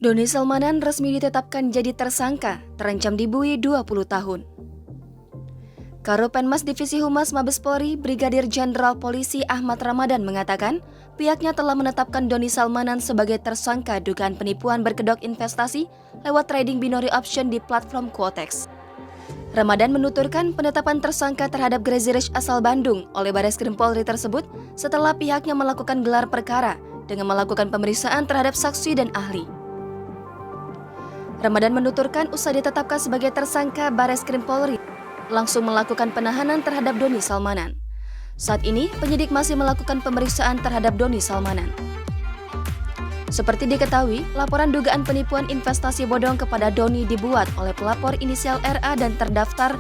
Doni Salmanan resmi ditetapkan jadi tersangka, terancam dibui 20 tahun. Karopenmas Divisi Humas Mabes Polri, Brigadir Jenderal Polisi Ahmad Ramadan mengatakan, pihaknya telah menetapkan Doni Salmanan sebagai tersangka dugaan penipuan berkedok investasi lewat trading binary option di platform Quotex. Ramadan menuturkan penetapan tersangka terhadap Crazy Rich asal Bandung oleh Bareskrim Polri tersebut setelah pihaknya melakukan gelar perkara dengan melakukan pemeriksaan terhadap saksi dan ahli. Ramadan menuturkan usai ditetapkan sebagai tersangka, Bareskrim Polri langsung melakukan penahanan terhadap Doni Salmanan. Saat ini, penyidik masih melakukan pemeriksaan terhadap Doni Salmanan. Seperti diketahui, laporan dugaan penipuan investasi bodong kepada Doni dibuat oleh pelapor inisial RA dan terdaftar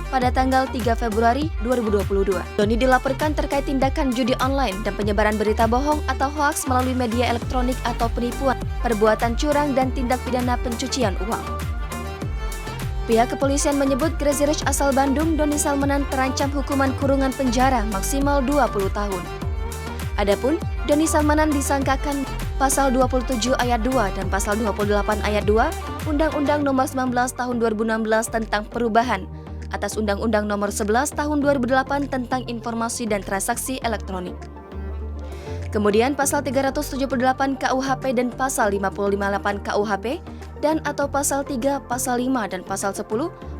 pada tanggal 3 Februari 2022. Doni dilaporkan terkait tindakan judi online dan penyebaran berita bohong atau hoaks melalui media elektronik atau penipuan, perbuatan curang dan tindak pidana pencucian uang. Pihak kepolisian menyebut Crazy Rich asal Bandung, Doni Salmanan terancam hukuman kurungan penjara maksimal 20 tahun. Adapun Doni Salmanan disangkakan Pasal 27 ayat 2 dan Pasal 28 ayat 2 Undang-Undang Nomor 19 Tahun 2016 tentang perubahan atas Undang-Undang Nomor 11 Tahun 2008 tentang informasi dan transaksi elektronik. Kemudian Pasal 378 KUHP dan Pasal 558 KUHP dan atau Pasal 3, Pasal 5 dan Pasal 10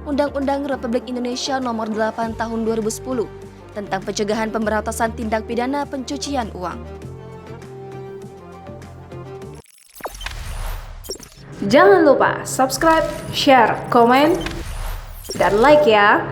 Undang-Undang Republik Indonesia Nomor 8 Tahun 2010 tentang pencegahan pemberantasan tindak pidana pencucian uang. Jangan lupa subscribe, share, komen, dan like ya!